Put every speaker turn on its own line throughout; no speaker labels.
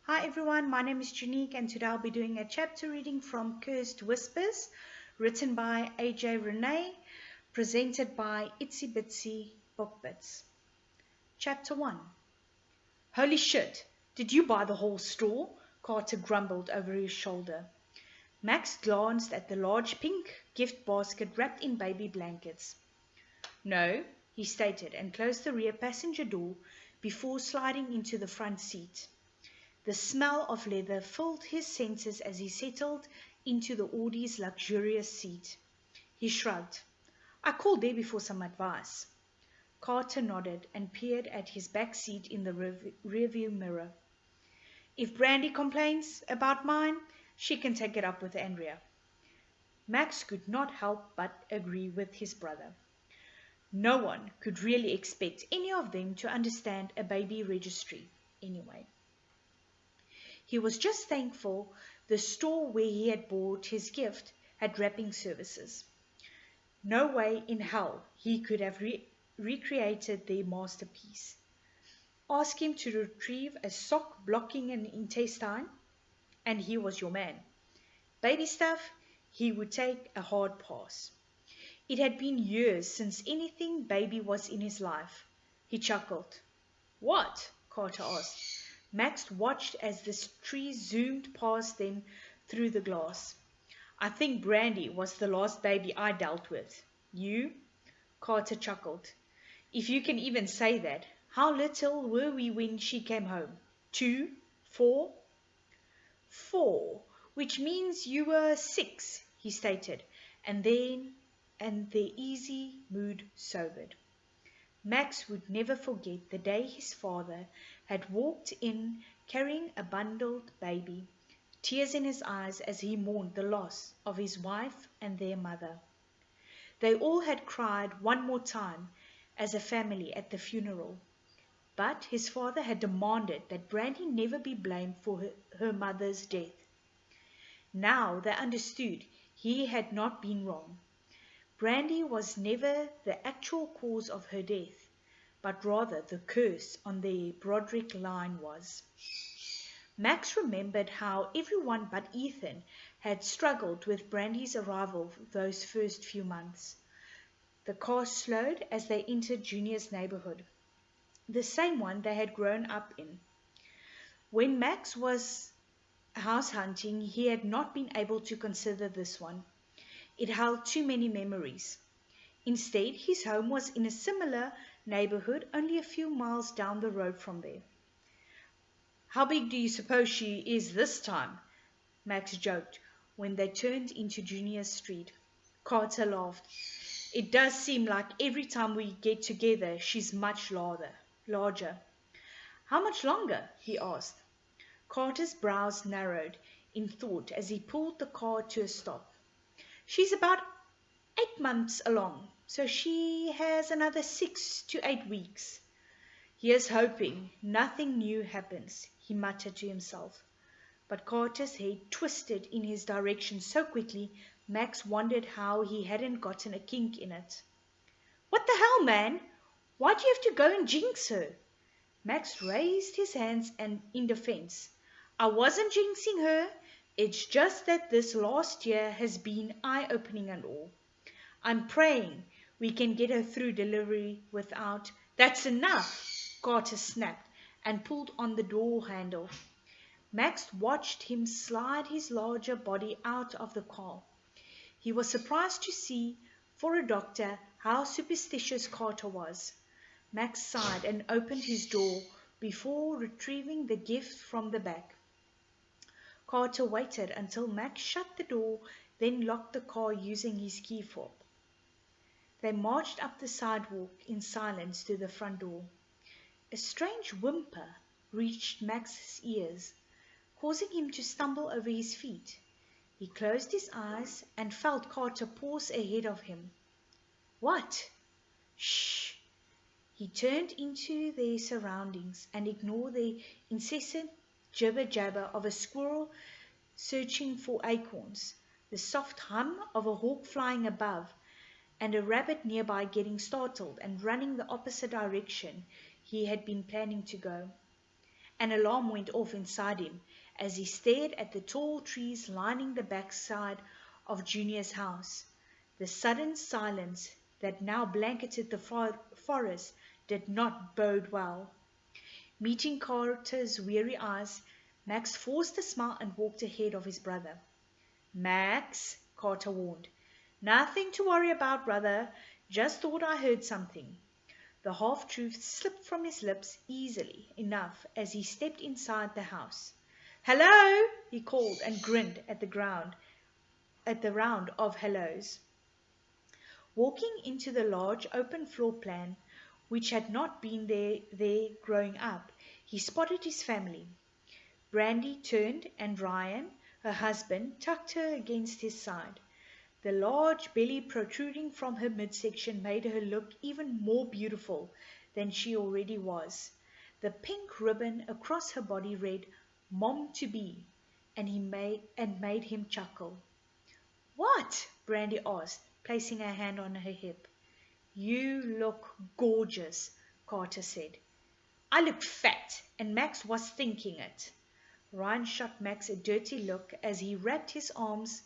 Hi everyone, my name is Janique and today I'll be doing a chapter reading from Cursed Whispers, written by Renee, presented by Itsy Bitsy Book Bits. Chapter 1. Holy shit, did you buy the whole store? Carter grumbled over his shoulder. Max glanced at the large pink gift basket wrapped in baby blankets. No, he stated and closed the rear passenger door before sliding into the front seat. The smell of leather filled his senses as he settled into the Audi's luxurious seat. He shrugged. I called Debbie for some advice. Carter nodded and peered at his back seat in the rearview mirror. If Brandy complains about mine, she can take it up with Andrea. Max could not help but agree with his brother. No one could really expect any of them to understand a baby registry anyway. He was just thankful the store where he had bought his gift had wrapping services. No way in hell he could have recreated their masterpiece. Ask him to retrieve a sock blocking an intestine, and he was your man. Baby stuff, he would take a hard pass. It had been years since anything baby was in his life. He chuckled. What? Carter asked. Max watched as the tree zoomed past them through the glass. I think Brandy was the last baby I dealt with. You? Carter chuckled. If you can even say that. How little were we when she came home? 2? 4? 4, which means you were 6, he stated, and their easy mood sobered. Max would never forget the day his father had walked in carrying a bundled baby, tears in his eyes as he mourned the loss of his wife and their mother. They all had cried one more time as a family at the funeral, but his father had demanded that Brandy never be blamed for her mother's death. Now they understood he had not been wrong. Brandy was never the actual cause of her death, but rather the curse on the Broderick line was. Max remembered how everyone but Ethan had struggled with Brandy's arrival those first few months. The car slowed as they entered Junior's neighborhood, the same one they had grown up in. When Max was house hunting, he had not been able to consider this one. It held too many memories. Instead, his home was in a similar neighborhood only a few miles down the road from there. How big do you suppose she is this time? Max joked when they turned into Junior Street. Carter laughed. It does seem like every time we get together, she's much larger. How much longer? He asked. Carter's brows narrowed in thought as he pulled the car to a stop. She's about 8 months along, so she has another 6 to 8 weeks. Here's hoping nothing new happens, he muttered to himself. But Carter's head twisted in his direction so quickly, Max wondered how he hadn't gotten a kink in it. What the hell, man? Why'd you have to go and jinx her? Max raised his hands in defense. I wasn't jinxing her. It's just that this last year has been eye-opening and all. I'm praying we can get her through delivery without... That's enough, Carter snapped and pulled on the door handle. Max watched him slide his larger body out of the car. He was surprised to see, for a doctor, how superstitious Carter was. Max sighed and opened his door before retrieving the gift from the back. Carter waited until Max shut the door, then locked the car using his key fob. They marched up the sidewalk in silence to the front door. A strange whimper reached Max's ears, causing him to stumble over his feet. He closed his eyes and felt Carter pause ahead of him. What? Shh! He turned into their surroundings and ignored the incessant jibber-jabber of a squirrel searching for acorns, the soft hum of a hawk flying above, and a rabbit nearby getting startled and running the opposite direction he had been planning to go. An alarm went off inside him as he stared at the tall trees lining the backside of Junior's house. The sudden silence that now blanketed the forest did not bode well. Meeting Carter's weary eyes, Max forced a smile and walked ahead of his brother. "Max," Carter warned. "Nothing to worry about, brother. Just thought I heard something." The half-truth slipped from his lips easily enough as he stepped inside the house. "Hello!" he called and grinned at the round of hellos. Walking into the large open floor plan, which had not been there growing up, he spotted his family. Brandy turned, and Ryan, her husband, tucked her against his side. The large belly protruding from her midsection made her look even more beautiful than she already was. The pink ribbon across her body read "Mom to be," and made him chuckle. "What?" Brandy asked, placing a hand on her hip. "You look gorgeous," Carter said. "I look fat, and Max was thinking it." Ryan shot Max a dirty look as he wrapped his arms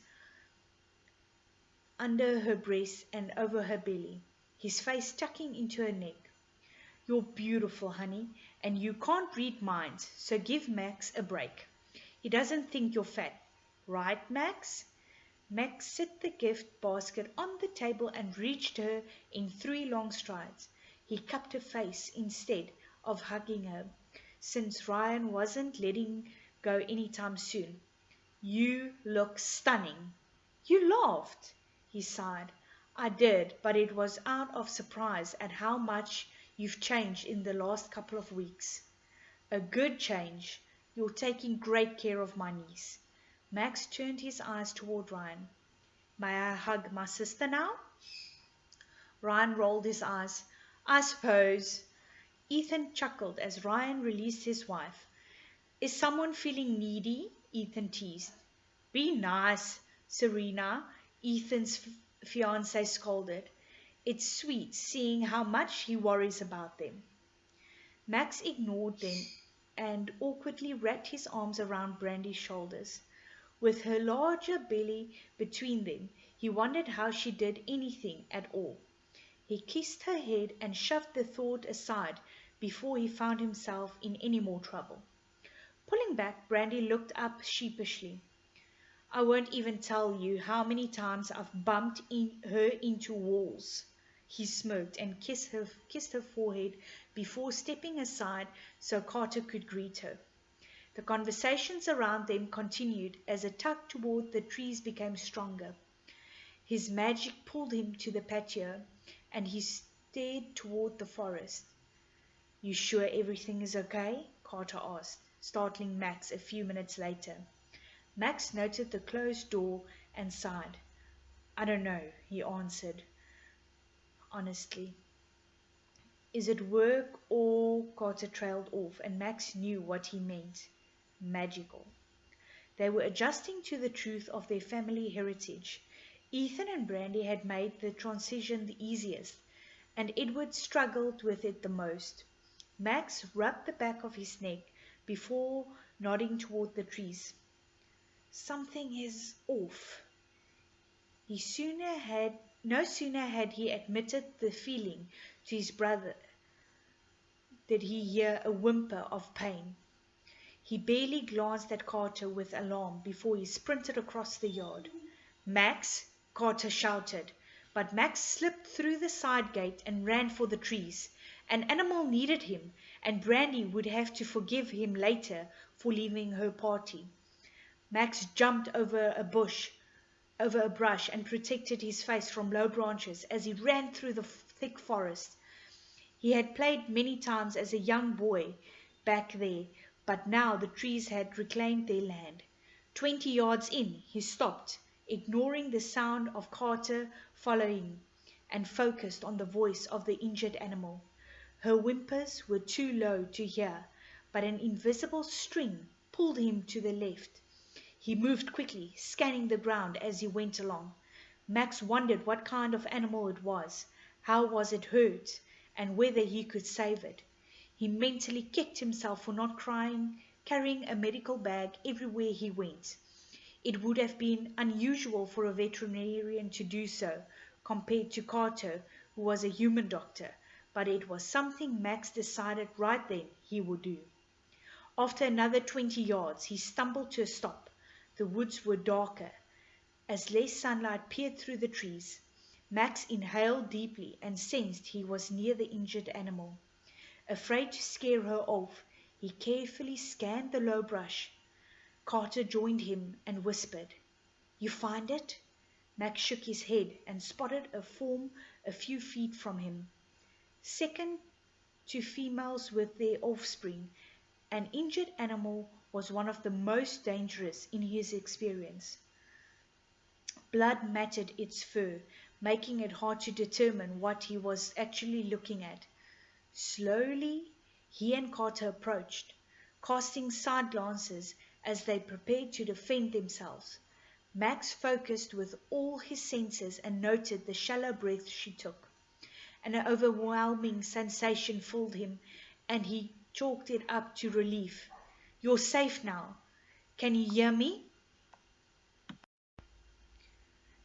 under her breast and over her belly, his face tucking into her neck. "You're beautiful, honey, and you can't read minds, so give Max a break. He doesn't think you're fat. Right, Max?" Max set the gift basket on the table and reached her in 3 long strides. He cupped her face instead of hugging her, since Ryan wasn't letting go anytime soon. "You look stunning." "You laughed." He sighed. "I did, but it was out of surprise at how much you've changed in the last couple of weeks." "A good change. You're taking great care of my niece." Max turned his eyes toward Ryan. "May I hug my sister now?" Ryan rolled his eyes. "I suppose." Ethan chuckled as Ryan released his wife. "Is someone feeling needy?" Ethan teased. "Be nice, Serena," Ethan's fiancée scolded. "It's sweet seeing how much he worries about them." Max ignored them and awkwardly wrapped his arms around Brandy's shoulders. With her larger belly between them, he wondered how she did anything at all. He kissed her head and shoved the thought aside before he found himself in any more trouble. Pulling back, Brandy looked up sheepishly. "I won't even tell you how many times I've bumped her into walls." He smirked and kissed her forehead before stepping aside so Carter could greet her. The conversations around them continued as a tug toward the trees became stronger. His magic pulled him to the patio, and he stared toward the forest. "You sure everything is okay?" Carter asked, startling Max a few minutes later. Max noted the closed door and sighed. "I don't know," he answered honestly. "Is it work or—" Carter trailed off, and Max knew what he meant. Magical. They were adjusting to the truth of their family heritage. Ethan and Brandy had made the transition the easiest, and Edward struggled with it the most. Max rubbed the back of his neck before nodding toward the trees. "Something is off." No sooner had he admitted the feeling to his brother did he hear a whimper of pain. He barely glanced at Carter with alarm before he sprinted across the yard. "Max!" Carter shouted, but Max slipped through the side gate and ran for the trees. An animal needed him, and Brandy would have to forgive him later for leaving her party. Max jumped over a brush, and protected his face from low branches as he ran through the thick forest. He had played many times as a young boy back there, but now the trees had reclaimed their land. 20 yards in, he stopped, ignoring the sound of Carter following, and focused on the voice of the injured animal. Her whimpers were too low to hear, but an invisible string pulled him to the left. He moved quickly, scanning the ground as he went along. Max wondered what kind of animal it was, how was it hurt, and whether he could save it. He mentally kicked himself for not crying, carrying a medical bag everywhere he went. It would have been unusual for a veterinarian to do so, compared to Carter, who was a human doctor, but it was something Max decided right then he would do. After another 20 yards, he stumbled to a stop. The woods were darker, as less sunlight peered through the trees. Max inhaled deeply and sensed he was near the injured animal. Afraid to scare her off, he carefully scanned the low brush. Carter joined him and whispered, "You find it?" Max shook his head and spotted a form a few feet from him. Second to females with their offspring, an injured animal was one of the most dangerous in his experience. Blood matted its fur, making it hard to determine what he was actually looking at. Slowly, he and Carter approached, casting side glances as they prepared to defend themselves. Max focused with all his senses and noted the shallow breath she took. An overwhelming sensation filled him, and he chalked it up to relief. "You're safe now. Can you hear me?"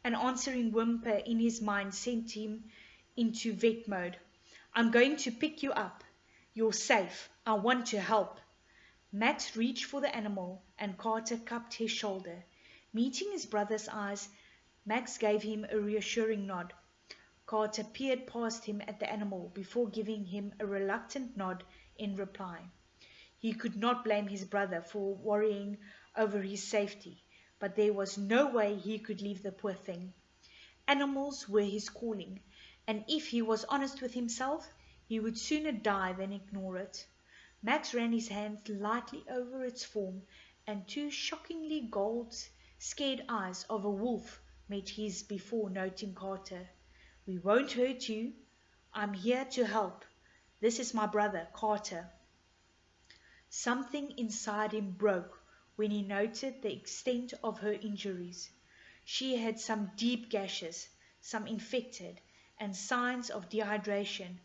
An answering whimper in his mind sent him into vet mode. "I'm going to pick you up. You're safe. I want to help." Max reached for the animal, and Carter cupped his shoulder. Meeting his brother's eyes, Max gave him a reassuring nod. Carter peered past him at the animal before giving him a reluctant nod in reply. He could not blame his brother for worrying over his safety, but there was no way he could leave the poor thing. Animals were his calling, and if he was honest with himself, he would sooner die than ignore it. Max ran his hands lightly over its form, and two shockingly gold, scared eyes of a wolf met his before noting Carter. "We won't hurt you. I'm here to help. This is my brother, Carter." Something inside him broke when he noted the extent of her injuries. She had some deep gashes, some infected, and signs of dehydration,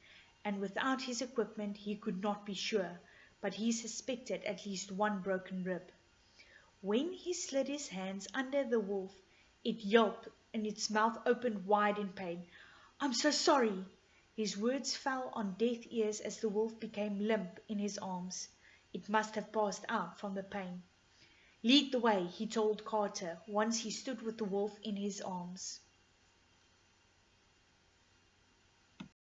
and without his equipment he could not be sure, but he suspected at least one broken rib. When he slid his hands under the wolf, it yelped and its mouth opened wide in pain. "I'm so sorry." His words fell on deaf ears as the wolf became limp in his arms. It must have passed out from the pain. "Lead the way," he told Carter once he stood with the wolf in his arms.